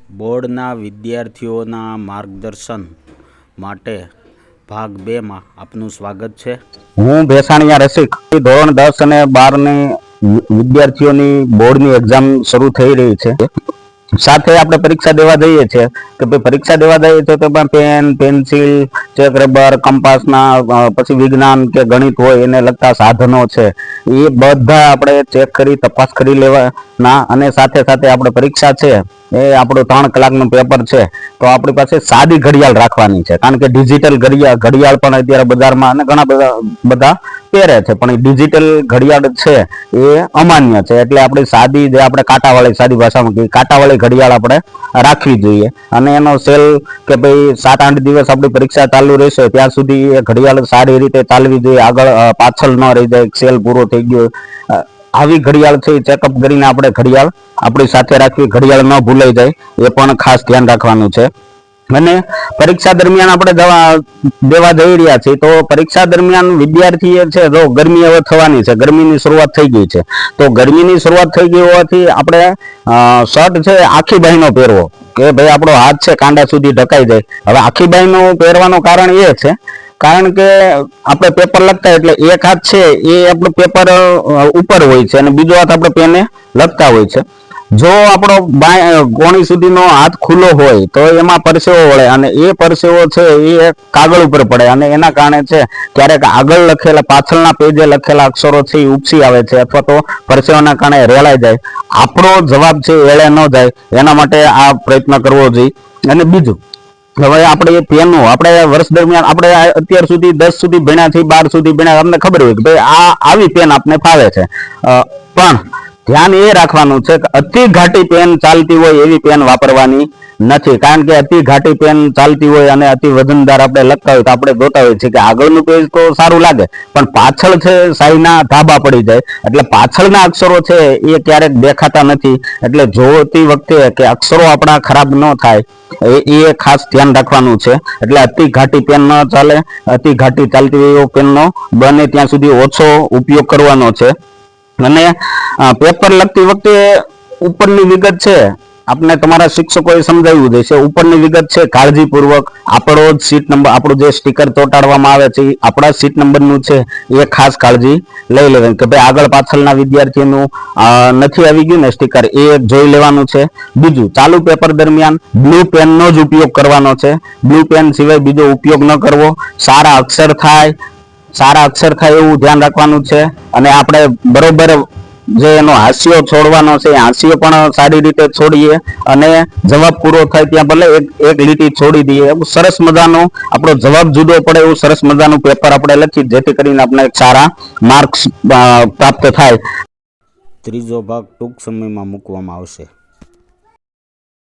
બોર્ડના વિદ્યાર્થીઓના માર્ગદર્શન માટે ભાગ 2 માં આપનું સ્વાગત છે। હું ભેસાણિયા રસિક ધોરણ 10 અને 12 ની વિદ્યાર્થીઓની બોર્ડની એક્ઝામ શરૂ થઈ રહી છે। સાથે આપણે પરીક્ષા દેવા જઈએ છીએ કે ભાઈ પરીક્ષા દેવા જઈએ છીએ તો પેન પેન્સિલ ચેક રબર કંપાસના પછી વિજ્ઞાન કે ગણિત હોય એને લગતા સાધનો છે એ બધા આપણે ચેક કરી તપાસ કરી લેવાના। અને સાથે સાથે આપણે પરીક્ષા છે એ આપણું 3 કલાકનું પેપર છે તો આપણી પાસે સાદી ઘડિયાળ રાખવાની છે, કારણ કે ડિજિટલ ઘડિયાળ પણ અત્યારે બજારમાં અને ઘણા બધા પહેરે છે, પણ ડિજિટલ ઘડિયાળ છે એ અમાન્ય છે, એટલે આપણી સાદી જે આપણે કાંટાવાળી સાદી ભાષામાં કહીએ કાંટાવાળી ઘડિયાળ આપણે રાખવી જોઈએ। અને એનો સેલ કે ભાઈ 7-8 દિવસ આપણી પરીક્ષા ચાલુ રહેશે ત્યાં સુધી એ ઘડિયાળ સારી રીતે ચાલવી જોઈએ, આગળ પાછળ ન રહી જાય, સેલ પૂરો થઈ ગયો આવી ઘડિયાળ છે ચેકઅપ કરીને આપણે ઘડિયાળ આપણી સાથે રાખવી, ઘડિયાળ ન ભૂલાઈ જાય એ પણ ખાસ ધ્યાન રાખવાનું છે। અને પરીક્ષા દરમિયાન આપણે દેવા જઈ રહ્યા છીએ તો પરીક્ષા દરમિયાન વિદ્યાર્થીએ છે જો ગરમી હવે થવાની છે, ગરમીની શરૂઆત થઈ ગઈ છે, તો ગરમીની શરૂઆત થઈ ગઈ હોવાથી આપણે શર્ટ છે આખી બાહીનો પહેરવો કે ભાઈ આપણો હાથ છે કાંડા સુધી ઢકાઈ જાય। હવે આખી બાહીનો પહેરવાનું કારણ એ છે કારણ કે આપણે પેપર લખતા એટલે એક હાથ છે એ આપણું પેપર ઉપર હોય છે અને બીજો હાથ આપણે પેને લખતા હોય છે। જો આપણો કોણી સુધીનો હાથ ખુલ્લો હોય તો એમાં પરસેવો વળે અને એ પરસેવો છે એ કાગળ ઉપર પડે અને એના કારણે છે ક્યારેક આગળ લખેલા પાછળના પેજે લખેલા અક્ષરો છે એ ઉપસી આવે છે અથવા તો પરસેવાના કારણે રેલાઈ જાય, આપણો જવાબ છે એળે ન જાય એના માટે આ પ્રયત્ન કરવો જોઈએ। અને બીજું હવે આપણે પેનો આપણે વર્ષ દરમિયાન આપણે અત્યાર સુધી 10 સુધી ભણ્યા થી 12 સુધી ભણ્યા તમને ખબર હોય કે ભાઈ આવી પેન આપને ફાવે છે, પણ ધ્યાન એ રાખવાનું છે કે અતિ ઘાટી પેન ચાલતી હોય એવી પેન વાપરવાની નથી, કારણ કે અતિ ઘાટી પેન ચાલતી હોય અને અતિ વજનદાર આપણે લખતા હોય તો આપણે જોતા હોય છે કે આગળનું પેજ તો સારું લાગે પણ પાછળ છે શાહીના ધાબા પડી જાય એટલે પાછળના અક્ષરો છે એ ક્યારેક દેખાતા નથી, એટલે જોતી વખતે કે અક્ષરો આપણા ખરાબ ન થાય એ ખાસ ધ્યાન રાખવાનું છે। એટલે અતિ ઘાટી પેન ન ચાલે, અતિ ઘાટી ચાલતી હોય એવો પેનનો બને ત્યાં સુધી ઓછો ઉપયોગ કરવાનો છે। અને પેપર લખતી વખતે ઉપરની વિગત છે આપણે તમારા શિક્ષકોએ સમજાવ્યું છે, ઉપરની વિગત છે કાળજીપૂર્વક આપણો જ સીટ નંબર આપણું જે સ્ટીકર ચોંટાડવામાં આવે છે આપણા સીટ નંબરનું છે એ ખાસ કાળજી લઈ લેવાની કે ભાઈ આગળ પાછળના વિદ્યાર્થીનું નથી આવી ગયું ને સ્ટીકર એ જોઈ લેવાનું છે। બીજું ચાલુ પેપર દરમિયાન બ્લુ પેનનો જ ઉપયોગ કરવાનો છે, બ્લુ પેન સિવાય બીજો ઉપયોગ ન કરવો, સારા અક્ષર થાય એવું ધ્યાન રાખવાનું છે। અને આપણે બરોબર જે એનો હાસ્યો છોડવાનો છે એ હાસ્યો પણ સારી રીતે છોડીએ અને જવાબ પૂરો થાય ત્યાં ભલે એક લીટી છોડી દઈએ, એવું સરસ મજાનો આપણો જવાબ જુદો પડે એવું સરસ મજાનું પેપર આપણે લખી જેથી કરીને આપણે સારા માર્ક્સ પ્રાપ્ત થાય। ત્રીજો ભાગ ટૂંક સમયમાં મૂકવામાં આવશે।